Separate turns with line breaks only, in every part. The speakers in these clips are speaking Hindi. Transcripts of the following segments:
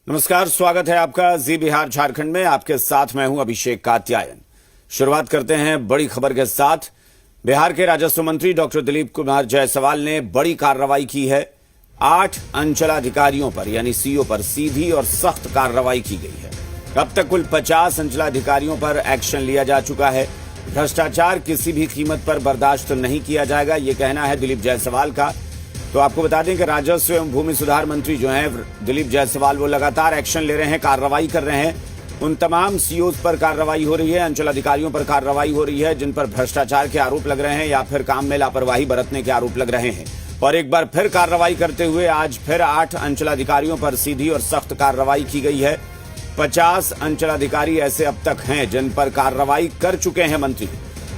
नमस्कार, स्वागत है आपका जी बिहार झारखंड में। आपके साथ मैं हूं अभिषेक कात्यायन। शुरुआत करते हैं बड़ी खबर के साथ। बिहार के राजस्व मंत्री डॉक्टर दिलीप कुमार जायसवाल ने बड़ी कार्रवाई की है। 8 अंचलाधिकारियों पर यानी सीओ पर सीधी और सख्त कार्रवाई की गई है। अब तक कुल 50 अंचलाधिकारियों पर एक्शन लिया जा चुका है। भ्रष्टाचार किसी भी कीमत पर बर्दाश्त नहीं किया जाएगा, ये कहना है दिलीप जायसवाल का। तो आपको बता दें कि राजस्व एवं भूमि सुधार मंत्री जो हैं दिलीप जायसवाल, वो लगातार एक्शन ले रहे हैं, कार्रवाई कर रहे हैं। उन तमाम सीओज पर कार्रवाई हो रही है, अंचल अधिकारियों पर कार्रवाई हो रही है जिन पर भ्रष्टाचार के आरोप लग रहे हैं या फिर काम में लापरवाही बरतने के आरोप लग रहे हैं। और एक बार फिर कार्रवाई करते हुए आज फिर 8 अंचल अधिकारियों पर सीधी और सख्त कार्रवाई की गई है। 50 अंचल अधिकारी ऐसे अब तक हैं जिन पर कार्रवाई कर चुके हैं मंत्री।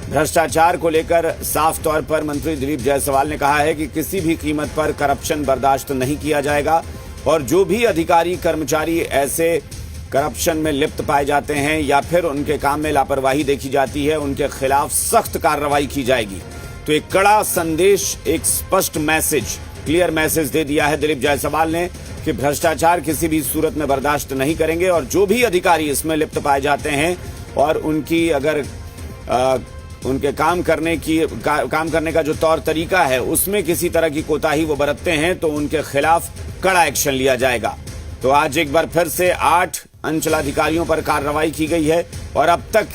भ्रष्टाचार को लेकर साफ तौर पर मंत्री दिलीप जायसवाल ने कहा है कि किसी भी कीमत पर करप्शन बर्दाश्त नहीं किया जाएगा और जो भी अधिकारी कर्मचारी ऐसे करप्शन में लिप्त पाए जाते हैं या फिर उनके काम में लापरवाही देखी जाती है, उनके खिलाफ सख्त कार्रवाई की जाएगी। तो एक कड़ा संदेश, एक स्पष्ट मैसेज, क्लियर मैसेज दे दिया है दिलीप जायसवाल ने कि भ्रष्टाचार किसी भी सूरत में बर्दाश्त नहीं करेंगे और जो भी अधिकारी इसमें लिप्त पाए जाते हैं और उनकी अगर उनके काम करने का जो तौर तरीका है उसमें किसी तरह की कोताही वो बरतते हैं तो उनके खिलाफ कड़ा एक्शन लिया जाएगा। तो आज एक बार फिर से 8 अंचलाधिकारियों पर कार्रवाई की गई है और अब तक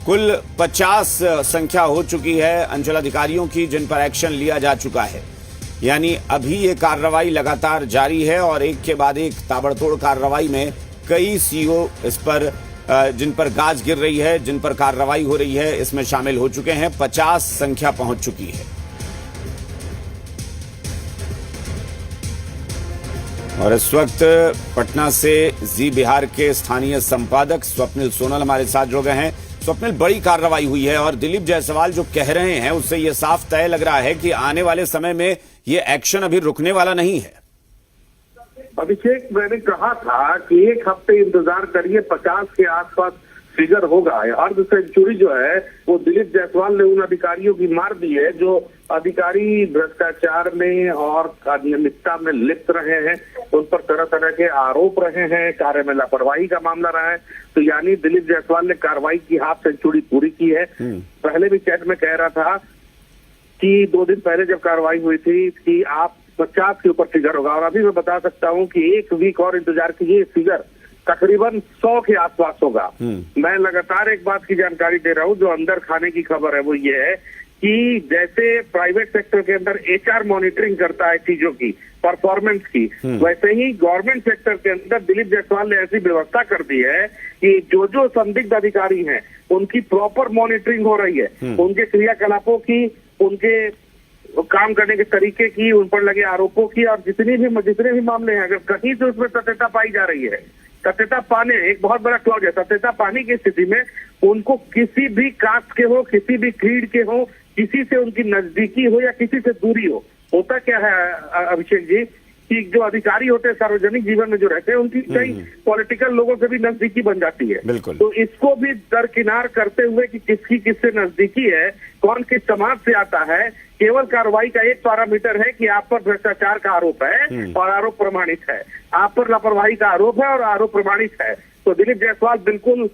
कुल 50 संख्या हो चुकी है अंचलाधिकारियों की जिन पर एक्शन लिया जा चुका है। यानी अभी ये कार्रवाई लगातार जारी है और एक के बाद एक ताबड़तोड़ कार्रवाई में कई सीओ इस पर जिन पर गाज गिर रही है, जिन पर कार्रवाई हो रही है, इसमें शामिल हो चुके हैं। 50 संख्या पहुंच चुकी है। और इस वक्त पटना से जी बिहार के स्थानीय संपादक स्वप्निल सोनल हमारे साथ जुड़ गए हैं। स्वप्निल, बड़ी कार्रवाई हुई है और दिलीप जायसवाल जो कह रहे हैं उससे यह साफ तय लग रहा है कि आने वाले समय में ये एक्शन अभी रुकने वाला नहीं है।
अभिषेक, मैंने कहा था कि 1 हफ्ते इंतजार करिए, 50 के आसपास फिगर होगा। अर्ध सेंचुरी जो है वो दिलीप जायसवाल ने उन अधिकारियों की मार दी है जो अधिकारी भ्रष्टाचार में और अनियमितता में लिप्त रहे हैं, उन पर तरह तरह के आरोप रहे हैं, कार्य में लापरवाही का मामला रहा है। तो यानी दिलीप जायसवाल ने कार्रवाई की हाफ सेंचुरी पूरी की है। पहले भी चैट में कह रहा था कि 2 दिन पहले जब कार्रवाई हुई थी कि आप 50 के ऊपर फिगर होगा और अभी मैं बता सकता हूं कि 1 वीक और इंतजार कीजिए, फिगर तकरीबन 100 के आसपास होगा। मैं लगातार एक बात की जानकारी दे रहा हूं, जो अंदर खाने की खबर है वो ये है कि जैसे प्राइवेट सेक्टर के अंदर HR मॉनिटरिंग करता है चीजों की, परफॉर्मेंस की, वैसे ही गवर्नमेंट सेक्टर के अंदर दिलीप जायसवाल ने ऐसी व्यवस्था कर दी है कि जो संदिग्ध अधिकारी हैं उनकी प्रॉपर मॉनिटरिंग हो रही है, उनके क्रियाकलापों की, उनके काम करने के तरीके की, उन पर लगे आरोपों की, और जितने भी मामले हैं अगर कहीं से उसमें सत्यता पाई जा रही है, सत्यता पाने, एक बहुत बड़ा क्लॉज है, सत्यता पाने की स्थिति में उनको किसी भी कास्ट के हो, किसी भी क्रीड के हो, किसी से उनकी नजदीकी हो या किसी से दूरी हो, होता क्या है अभिषेक जी कि जो अधिकारी होते हैं सार्वजनिक जीवन में जो रहते हैं उनकी कई पॉलिटिकल लोगों से भी नजदीकी बन जाती है। तो इसको भी दरकिनार करते हुए कि किसकी किससे नजदीकी है, कौन किस समाज से आता है, केवल कार्रवाई का एक पैरामीटर है कि आप पर भ्रष्टाचार का आरोप है और आरोप प्रमाणित है, आप पर लापरवाही का आरोप है और आरोप प्रमाणित है। तो दिलीप जायसवाल बिल्कुल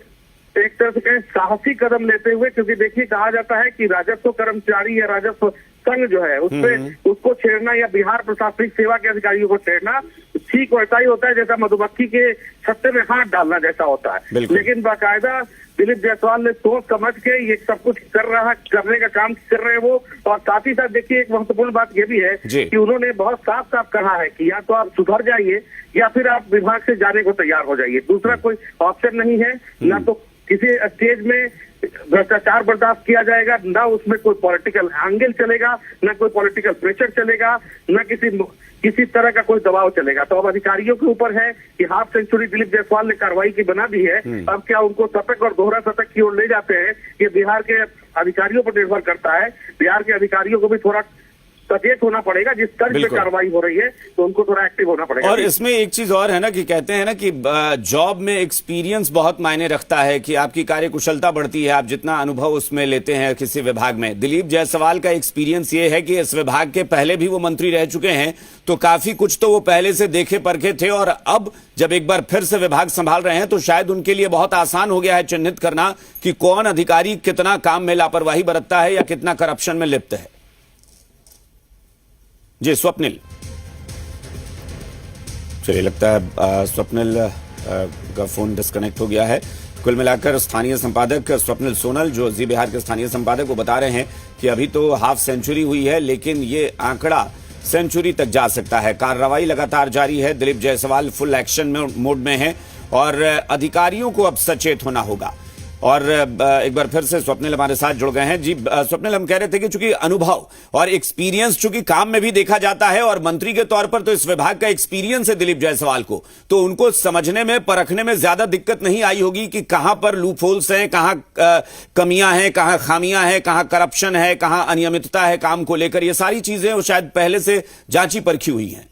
एक तरह से कहें साहसी कदम लेते हुए, क्योंकि देखिए कहा जाता है कि राजस्व कर्मचारी या राजस्व संघ जो है उसको छेड़ना या बिहार प्रशासनिक सेवा के अधिकारियों को छेड़ना ठीक वैसा ही होता है जैसा मधुमक्खी के छत्ते में हाथ डालना जैसा होता है। लेकिन बाकायदा दिलीप जायसवाल ने सोच समझ के ये सब कुछ करने का काम कर रहे हैं वो। और साथ ही साथ देखिए एक महत्वपूर्ण बात ये भी है कि उन्होंने बहुत साफ साफ कहा है कि या तो आप सुधर जाइए या फिर आप विभाग से जाने को तैयार हो जाइए, दूसरा कोई ऑप्शन नहीं है। ना तो किसी स्टेज में भ्रष्टाचार बर्दाश्त किया जाएगा, ना उसमें कोई पॉलिटिकल एंगल चलेगा, ना कोई पॉलिटिकल प्रेशर चलेगा, ना किसी तरह का कोई दबाव चलेगा। तो अब अधिकारियों के ऊपर है कि हाफ सेंचुरी दिलीप जायसवाल ने कार्रवाई की बना दी है। अब क्या उनको शतक और दोहरा शतक की ओर ले जाते हैं, ये बिहार के अधिकारियों पर निर्भर करता है। बिहार के अधिकारियों को भी थोड़ा सचेत होना पड़ेगा। जिस तर्ज पे कार्रवाई हो रही है तो उनको थोड़ा एक्टिव होना पड़ेगा।
और इसमें एक चीज और है ना कि कहते हैं ना कि जॉब में एक्सपीरियंस बहुत मायने रखता है, कि आपकी कार्यकुशलता बढ़ती है आप जितना अनुभव उसमें लेते हैं किसी विभाग में। दिलीप जायसवाल का एक्सपीरियंस ये है कि इस विभाग के पहले भी वो मंत्री रह चुके हैं, तो काफी कुछ तो वो पहले से देखे परखे थे, और अब जब एक बार फिर से विभाग संभाल रहे हैं तो शायद उनके लिए बहुत आसान हो गया है चिन्हित करना कि कौन अधिकारी कितना काम में लापरवाही बरतता है या कितना करप्शन में लिप्त है। जी स्वप्निल, चलिए लगता है स्वप्निल का फोन डिस्कनेक्ट हो गया है। कुल मिलाकर स्थानीय संपादक स्वप्निल सोनल, जो जी बिहार के स्थानीय संपादक, वो बता रहे हैं कि अभी तो हाफ सेंचुरी हुई है, लेकिन ये आंकड़ा सेंचुरी तक जा सकता है। कार्रवाई लगातार जारी है, Dilip Jaiswal full action mode में है और अधिकारियों को अब सचेत होना होगा। और एक बार फिर से स्वप्निल हमारे साथ जुड़ गए हैं। जी स्वप्निल, हम कह रहे थे कि चूंकि अनुभव और एक्सपीरियंस चूंकि काम में भी देखा जाता है, और मंत्री के तौर पर तो इस विभाग का एक्सपीरियंस है दिलीप जायसवाल को, तो उनको समझने में परखने में ज्यादा दिक्कत नहीं आई होगी कि कहां पर लूप होल्स हैं, कहां कमियां हैं, कहां खामियां हैं, कहां करप्शन है, कहां अनियमितता है काम को लेकर। ये सारी चीजें वो शायद पहले से जांची परखी हुई हैं।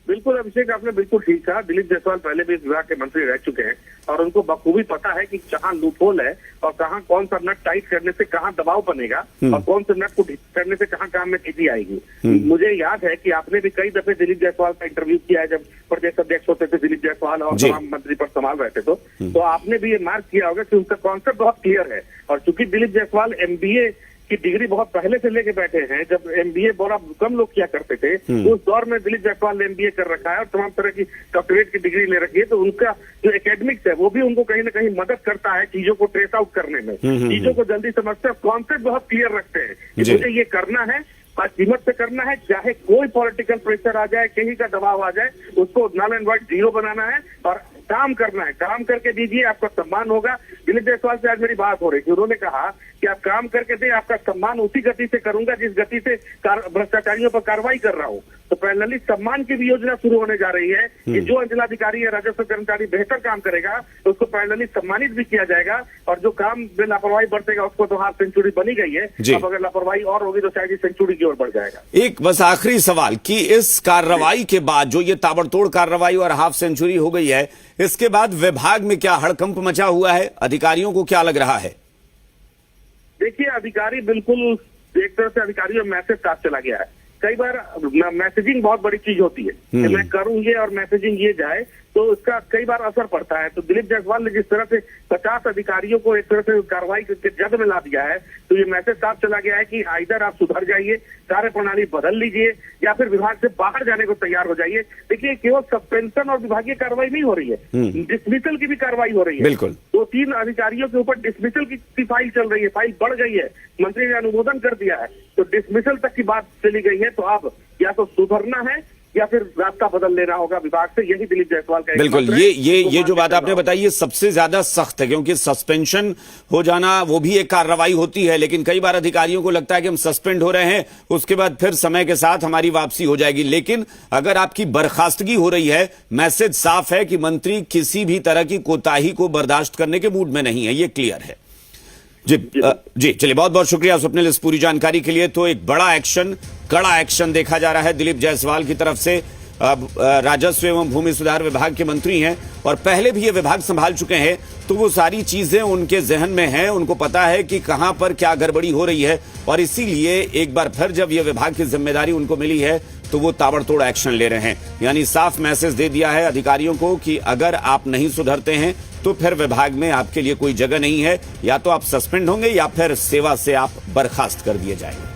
बिल्कुल अभिषेक, आपने बिल्कुल ठीक कहा। दिलीप जायसवाल पहले भी इस विभाग के मंत्री रह चुके हैं और उनको बखूबी पता है कि कहाँ लूपहोल है और कहाँ कौन सा नट टाइट करने से कहाँ दबाव बनेगा और कौन से नट को ढीला करने से कहाँ काम में तेजी आएगी। मुझे याद है कि आपने भी कई दफे दिलीप जायसवाल का इंटरव्यू किया है जब प्रदेश अध्यक्ष होते थे दिलीप जायसवाल और तमाम मंत्री पर संभाल रहे थे, तो आपने भी ये मार्क किया होगा कि उनका कॉन्सेप्ट बहुत क्लियर है। और चूंकि दिलीप जायसवाल MBA की डिग्री बहुत पहले से लेके बैठे हैं, जब MBA बहुत कम लोग किया करते थे, उस दौर में दिलीप जायसवाल ने MBA कर रखा है और तमाम तरह की डॉक्टरेट की डिग्री ले रखी है, तो उनका जो एकेडमिक्स है वो भी उनको कहीं ना कहीं मदद करता है चीजों को ट्रेस आउट करने में, चीजों को जल्दी समझते हैं, कॉन्सेप्ट बहुत क्लियर रखते हैं कि मुझे ये करना है, कीमत से करना है, चाहे कोई पॉलिटिकल प्रेशर आ जाए, कहीं का दबाव आ जाए, उसको नल एंड वाइट जीरो बनाना है और काम करना है। काम करके दीजिए, आपका सम्मान होगा। दिलीप जायसवाल से आज मेरी बात हो रही थी, उन्होंने कहा कि आप काम करके दे, आपका सम्मान उसी गति से करूंगा जिस गति से भ्रष्टाचारियों पर कार्रवाई कर रहा हूँ। तो पैरेलली सम्मान की भी योजना शुरू होने जा रही है कि जो अंचलाधिकारी या राजस्व कर्मचारी बेहतर काम करेगा तो उसको पैरेलली सम्मानित भी किया जाएगा, और जो काम में लापरवाही बरतेगा उसको तो हाफ सेंचुरी बनी गई है, अब अगर लापरवाही और होगी तो शायद सेंचुरी की ओर बढ़ जाएगा।
एक बस आखिरी सवाल कि इस कार्रवाई के बाद जो ये ताबड़तोड़ कार्रवाई और हाफ सेंचुरी हो गई है, इसके बाद विभाग में क्या हड़कंप मचा हुआ है, अधिकारियों को क्या लग रहा है?
देखिए, अधिकारी बिल्कुल एक तरह से अधिकारियों में मैसेज साफ चला गया है। कई बार मैसेजिंग बहुत बड़ी चीज होती है कि मैं करूं ये और मैसेजिंग ये जाए, तो उसका कई बार असर पड़ता है। तो दिलीप जायसवाल ने जिस तरह से 50 अधिकारियों को एक तरह से कार्रवाई के जद में ला दिया है, तो ये मैसेज साफ चला गया है कि आइदर आप सुधर जाइए, कार्य प्रणाली बदल लीजिए, या फिर विभाग से बाहर जाने को तैयार हो जाइए। देखिए, केवल सस्पेंशन और विभागीय कार्रवाई नहीं हो रही है, डिसमिसल की भी कार्रवाई हो रही है।
बिल्कुल
2-3 अधिकारियों के ऊपर डिसमिसल की फाइल चल रही है, फाइल बढ़ गई है, मंत्री ने अनुमोदन कर दिया है, तो डिसमिसल तक की बात चली गई है। तो अब या तो सुधरना है या फिर रास्ता बदल लेना होगा विभाग से, यही दिलीप जायसवाल का
बिल्कुल। ये जो बात आपने बताई ये सबसे ज्यादा सख्त है, क्योंकि सस्पेंशन हो जाना वो भी एक कार्रवाई होती है, लेकिन कई बार अधिकारियों को लगता है कि हम सस्पेंड हो रहे हैं, उसके बाद फिर समय के साथ हमारी वापसी हो जाएगी। लेकिन अगर आपकी बर्खास्तगी हो रही है, मैसेज साफ है कि मंत्री किसी भी तरह की कोताही को बर्दाश्त करने के मूड में नहीं है, ये क्लियर है। जी चलिए, बहुत बहुत शुक्रिया स्वप्निल इस पूरी जानकारी के लिए। तो एक बड़ा एक्शन, कड़ा एक्शन देखा जा रहा है दिलीप जायसवाल की तरफ से। अब राजस्व एवं भूमि सुधार विभाग के मंत्री हैं और पहले भी ये विभाग संभाल चुके हैं, तो वो सारी चीजें उनके जहन में हैं, उनको पता है कि कहां पर क्या गड़बड़ी हो रही है, और इसीलिए एक बार फिर जब ये विभाग की जिम्मेदारी उनको मिली है तो वो ताबड़तोड़ एक्शन ले रहे हैं। यानी साफ मैसेज दे दिया है अधिकारियों को कि अगर आप नहीं सुधरते हैं तो फिर विभाग में आपके लिए कोई जगह नहीं है, या तो आप सस्पेंड होंगे या फिर सेवा से आप बर्खास्त कर दिए जाएंगे।